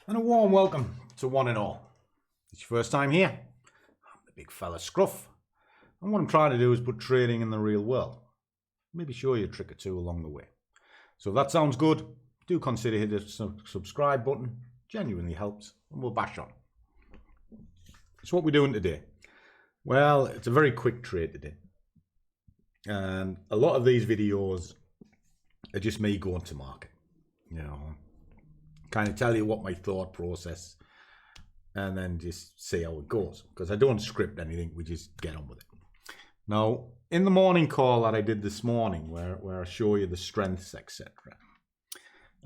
And a warm welcome to one and all. It's your first time here. I'm the big fella Scruff. And what I'm trying to do is put trading in the real world. Maybe show you a trick or two along the way. So if that sounds good, do consider hitting the subscribe button. Genuinely helps. And we'll bash on. So what we're doing today? Well, it's a very quick trade today. And a lot of these videos are just me going to market. You know, kind of tell you what my thought process and then just see how it goes, because I don't script anything, we just get on with it. Now, in the morning call that I did this morning where I show you the strengths, etc.,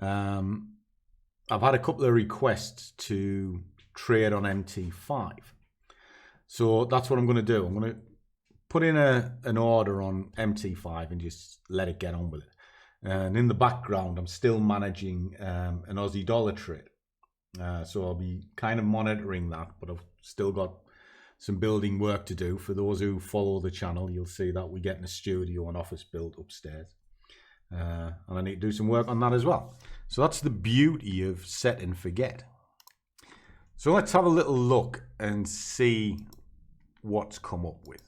I've had a couple of requests to trade on MT5, so that's what I'm going to do. I'm going to put in an order on MT5 and just let it get on with it. And in the background, I'm still managing an Aussie dollar trade. So I'll be kind of monitoring that, but I've still got some building work to do. For those who follow the channel, you'll see that we're getting a studio and office built upstairs. And I need to do some work on that as well. So that's the beauty of set and forget. So let's have a little look and see what's come up with.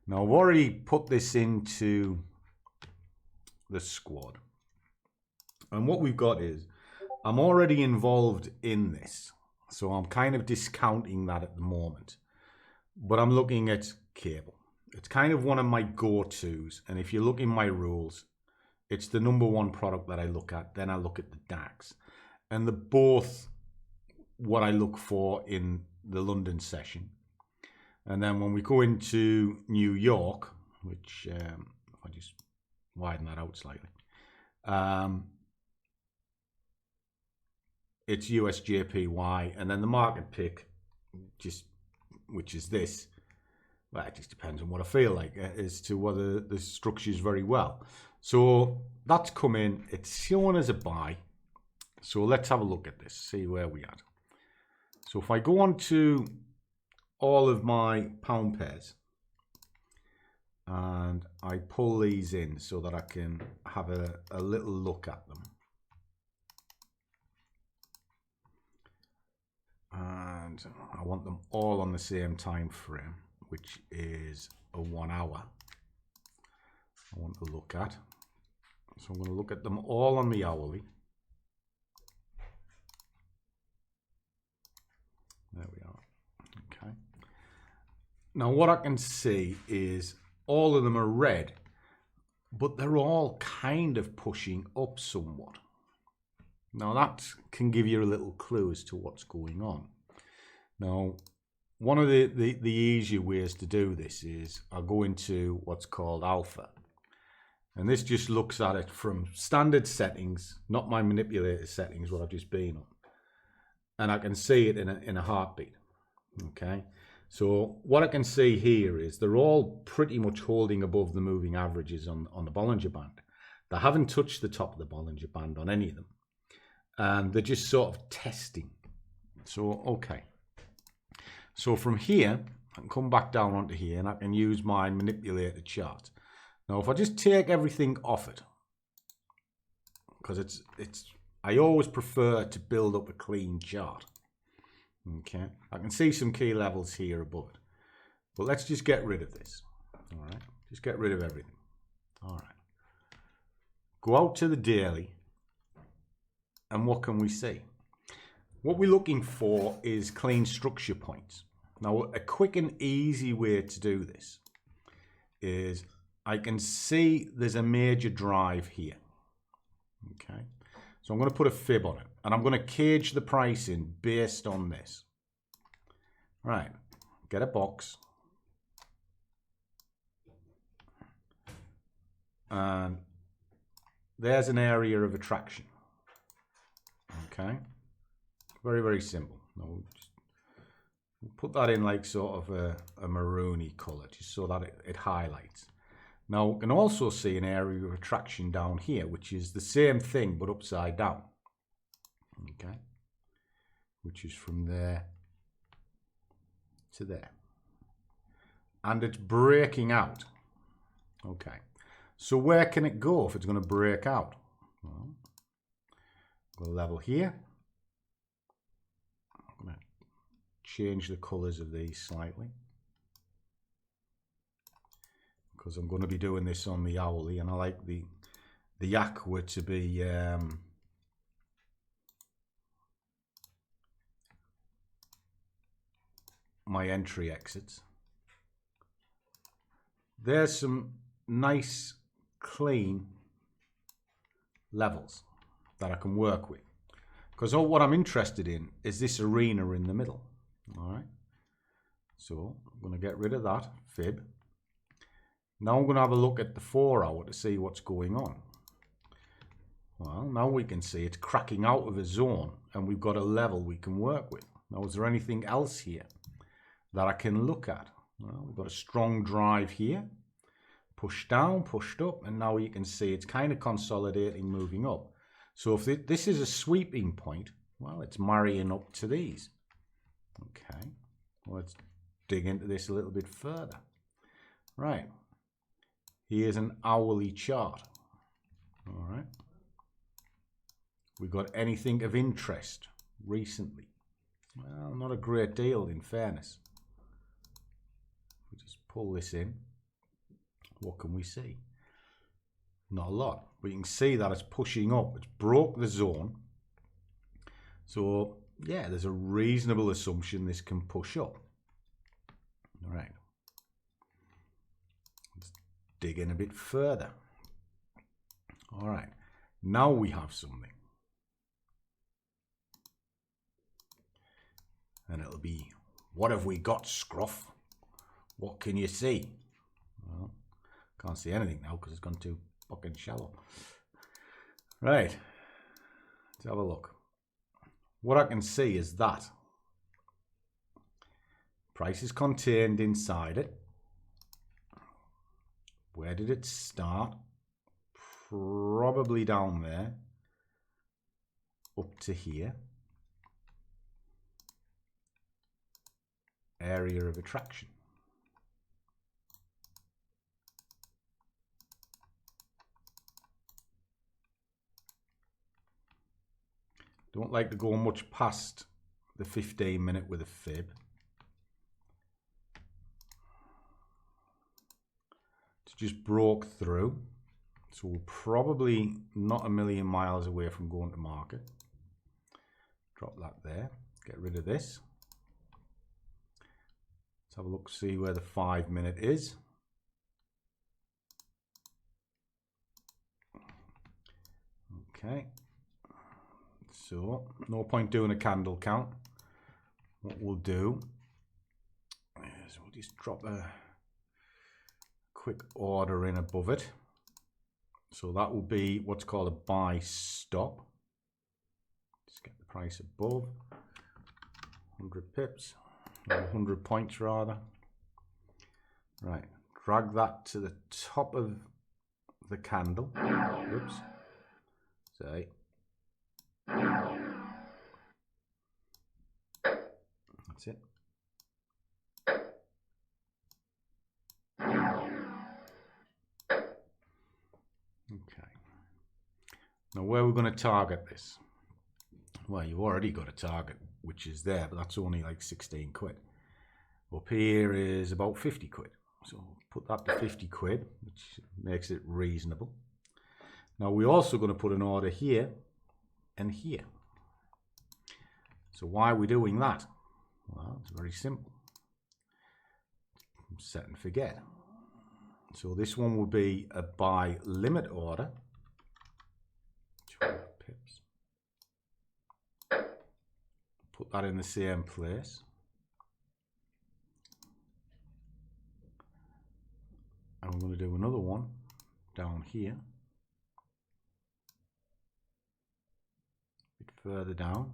Now, I've already put this into the squad, and what we've got is I'm already involved in this, so I'm kind of discounting that at the moment, but I'm looking at cable. It's kind of one of my go-tos, and if you look in my rules, it's the #1 product that I look at. Then I look at the DAX, and they're both what I look for in the London session. And then when we go into New York, which if I just widen that out slightly, it's USJPY, and then the market pick, which is this. Well, it just depends on what I feel like as to whether the structure is very well. So that's come in. It's shown as a buy. So let's have a look at this, see where we are. So if I go on to all of my pound pairs, and I pull these in so that I can have a little look at them. And I want them all on the same time frame, which is a 1 hour. I want to look at. So I'm going to look at them all on the hourly. There we are. Okay. Now what I can see is all of them are red, but they're all kind of pushing up somewhat. Now that can give you a little clue as to what's going on. Now, one of the easier ways to do this is I'll go into what's called alpha. And this just looks at it from standard settings, not my manipulator settings, what I've just been on. And I can see it in a heartbeat. Okay. So what I can see here is they're all pretty much holding above the moving averages on the Bollinger Band. They haven't touched the top of the Bollinger Band on any of them. And they're just sort of testing. So, okay. So from here, I can come back down onto here and I can use my manipulator chart. Now, if I just take everything off it, because I always prefer to build up a clean chart. Okay, I can see some key levels here above it, but let's just get rid of this. All right, just get rid of everything. All right, go out to the daily, and what can we see? What we're looking for is clean structure points. Now, a quick and easy way to do this is I can see there's a major drive here. Okay. So I'm going to put a fib on it, and I'm going to cage the price in based on this. Right, get a box. And there's an area of attraction. Okay, very, very simple. Now we'll put that in like sort of a maroony color, just so that it highlights. Now, we can also see an area of attraction down here, which is the same thing, but upside down. Okay. Which is from there to there. And it's breaking out. Okay. So where can it go if it's going to break out? Well, we'll level here. change the colors of these slightly, because I'm going to be doing this on the hourly, and I like the aqua to be my entry exits. There's some nice clean levels that I can work with, because all what I'm interested in is this arena in the middle. All right, so I'm going to get rid of that fib. Now I'm going to have a look at the 4 hour to see what's going on. Well, now we can see it's cracking out of a zone, and we've got a level we can work with. Now, is there anything else here that I can look at? Well, we've got a strong drive here, pushed down, pushed up, and now you can see it's kind of consolidating, moving up. So if this is a sweeping point, well, it's marrying up to these. Okay, well, let's dig into this a little bit further. Right, here's an hourly chart. All right, we got anything of interest recently? Well, not a great deal, in fairness. We just pull this in. What can we see? Not a lot. But you can see that it's pushing up. It's broke the zone. So, yeah, there's a reasonable assumption this can push up. All right. Let's dig in a bit further. All right. Now we have something. And it'll be, what have we got, Scruff? What can you see? Well, can't see anything now because it's gone too fucking shallow. Right, let's have a look. What I can see is that price is contained inside it. Where did it start? Probably down there, up to here. Area of attraction. Don't like to go much past the 15-minute with a fib. It's just broke through. So we're probably not a million miles away from going to market. Drop that there. Get rid of this. Let's have a look, see where the 5-minute is. Okay. So, no point doing a candle count. What we'll do is we'll just drop a quick order in above it. So that will be what's called a buy stop. Just get the price above 100 pips. 100 points rather. Right, drag that to the top of the candle. Oops. Say. That's it. Okay. Now where we're going to target this? Well, you've already got a target, which is there, but that's only like 16 quid. Up here is about 50 quid. So put that to 50 quid, which makes it reasonable. Now we're also going to put an order here and here. So why are we doing that? Well, it's very simple. Set and forget. So this one will be a buy limit order. 12 pips. Put that in the same place. And I'm going to do another one down here. A bit further down.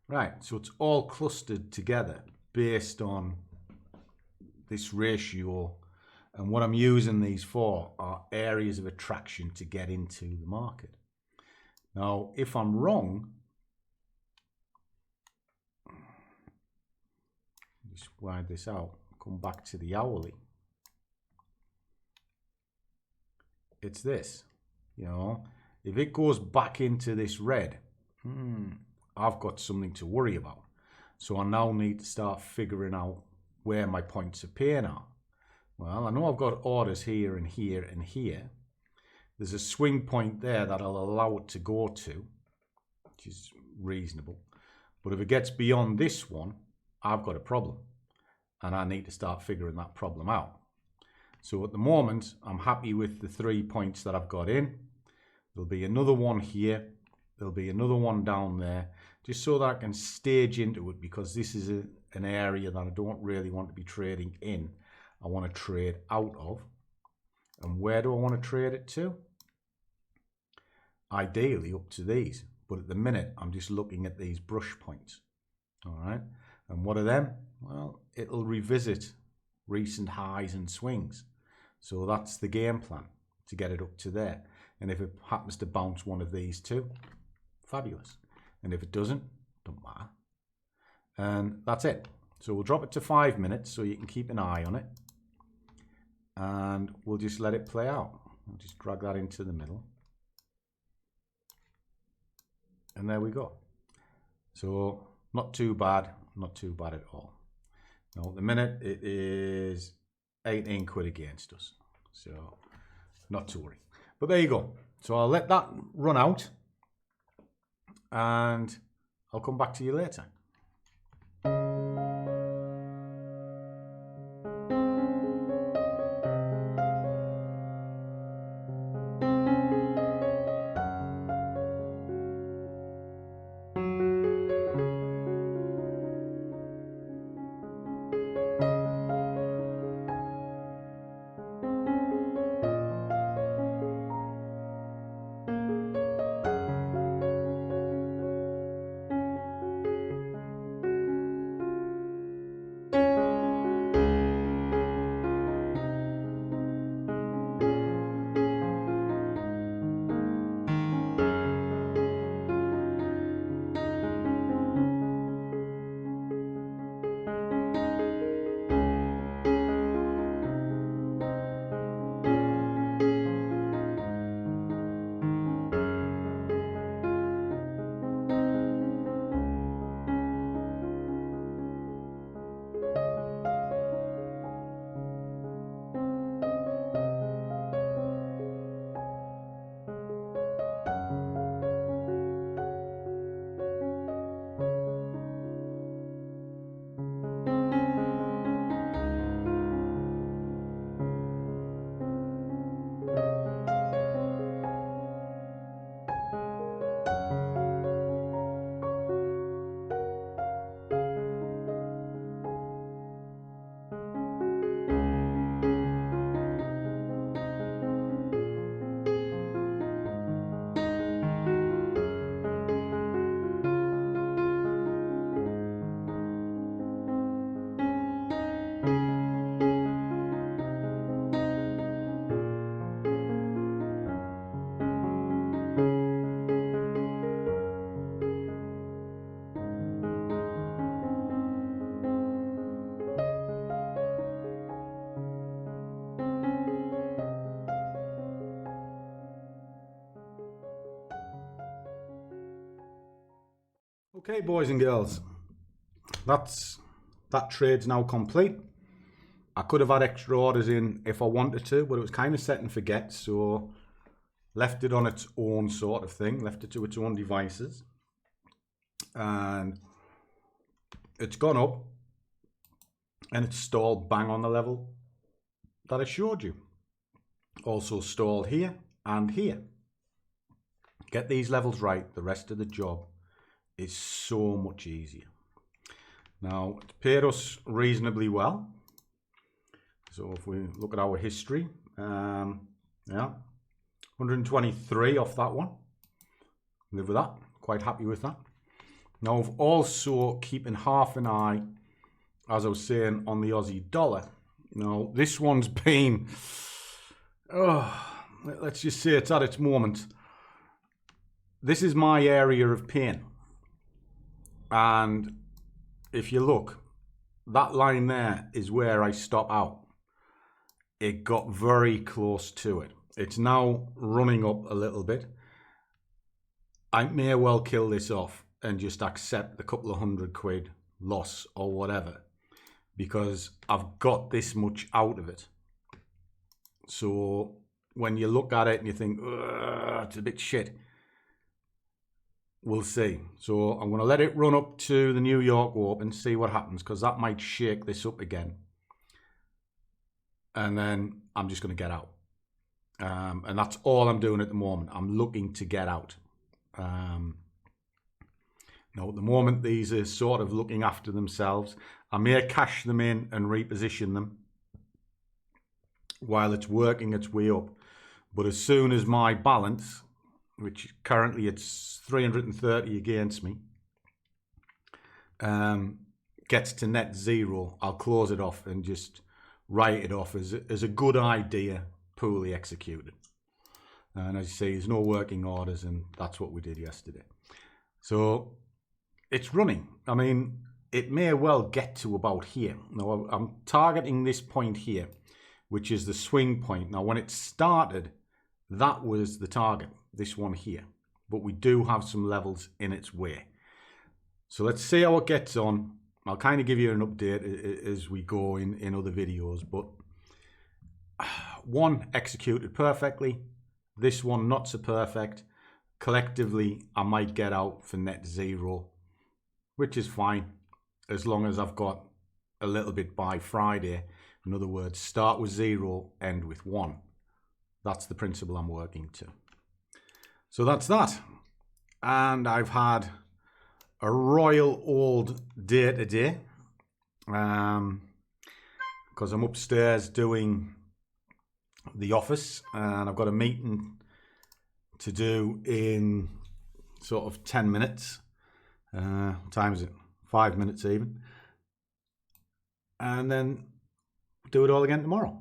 Right, so it's all clustered together based on this ratio, and what I'm using these for are areas of attraction to get into the market. Now, if I'm wrong, just wide this out, come back to the hourly. it's this. You know, if it goes back into this red, I've got something to worry about. So I now need to start figuring out where my points of pain are. Well, I know I've got orders here and here and here. There's a swing point there that I'll allow it to go to, which is reasonable. But if it gets beyond this one, I've got a problem. And I need to start figuring that problem out. So at the moment, I'm happy with the 3 points that I've got in. There'll be another one here. There'll be another one down there. Just so that I can stage into it, because this is an area that I don't really want to be trading in. I want to trade out of. And where do I want to trade it to? Ideally up to these. But at the minute, I'm just looking at these brush points. All right. And what are them? Well, it'll revisit recent highs and swings. So that's the game plan, to get it up to there. And if it happens to bounce one of these two, fabulous. And if it doesn't, don't matter. And that's it. So we'll drop it to 5 minutes so you can keep an eye on it. And we'll just let it play out. I'll just drag that into the middle. And there we go. So not too bad, not too bad at all. Now at the minute it is 18 quid against us. So not to worry. But there you go. So I'll let that run out and I'll come back to you later. Okay, boys and girls, that trade's now complete. I could have had extra orders in if I wanted to, but it was kind of set and forget, so left it on its own sort of thing, left it to its own devices, and it's gone up and it's stalled bang on the level that I showed you. Also stalled here and here. Get these levels right, the rest of the job is so much easier. Now, it's paid us reasonably well. So if we look at our history, yeah, 123 off that one. Live with that, quite happy with that. Now, I've also keeping half an eye, as I was saying, on the Aussie dollar. Now, this one's been, let's just say it's at its moment. This is my area of pain. And if you look, that line there is where I stop out. It got very close to it. It's now running up a little bit. I may well kill this off and just accept the couple of £100 loss or whatever, because I've got this much out of it. So when you look at it and you think, it's a bit shit, we'll see. So I'm going to let it run up to the New York Open, see what happens, because that might shake this up again. And then I'm just going to get out. And that's all I'm doing at the moment. I'm looking to get out. Now, at the moment, these are sort of looking after themselves. I may cash them in and reposition them while it's working its way up. But as soon as my balance, which currently it's 330 against me, gets to net zero, I'll close it off and just write it off as a good idea, poorly executed. And as you see, there's no working orders, and that's what we did yesterday. So it's running. I mean, it may well get to about here. Now, I'm targeting this point here, which is the swing point. Now, when it started, that was the target, this one here. But we do have some levels in its way. So let's see how it gets on. I'll kind of give you an update as we go in other videos. But one executed perfectly. This one not so perfect. Collectively, I might get out for net zero, which is fine, as long as I've got a little bit by Friday. In other words, start with 0, end with 1. That's the principle I'm working to. So that's that. And I've had a royal old day today, because I'm upstairs doing the office, and I've got a meeting to do in sort of 10 minutes. What time is it? 5 minutes even. And then do it all again tomorrow.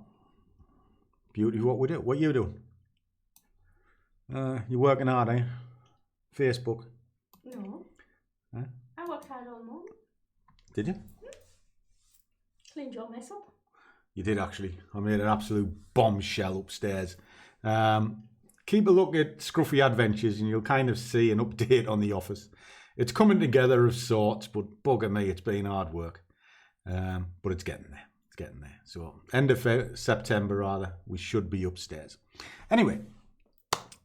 Beauty of what we do. What are you doing? You're working hard, eh? Facebook? No. Huh? I worked hard all morning. Did you? Cleaned your mess up. You did, actually. I made an absolute bombshell upstairs. Keep a look at Scruffy Adventures and you'll kind of see an update on the office. It's coming together of sorts, but bugger me, it's been hard work. But it's getting there. It's getting there. So end of September, rather, we should be upstairs. Anyway,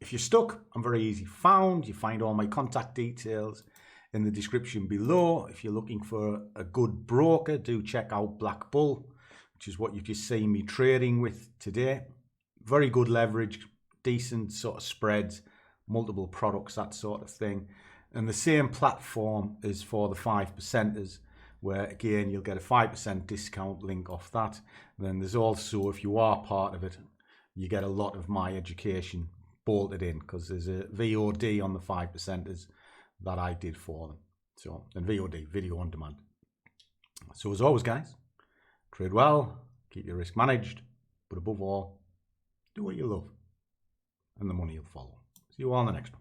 if you're stuck, I'm very easy found. You find all my contact details in the description below. If you're looking for a good broker, do check out BlackBull, which is what you've just seen me trading with today. Very good leverage, decent sort of spreads, multiple products, that sort of thing. And the same platform is for the 5%ers, where again, you'll get a 5% discount link off that. And then there's also, if you are part of it, you get a lot of my education bolted in, because there's a VOD on the 5%ers that I did for them. So, and VOD, video on demand. So as always, guys, trade well, keep your risk managed, but above all, do what you love, and the money will follow. See you all in the next one.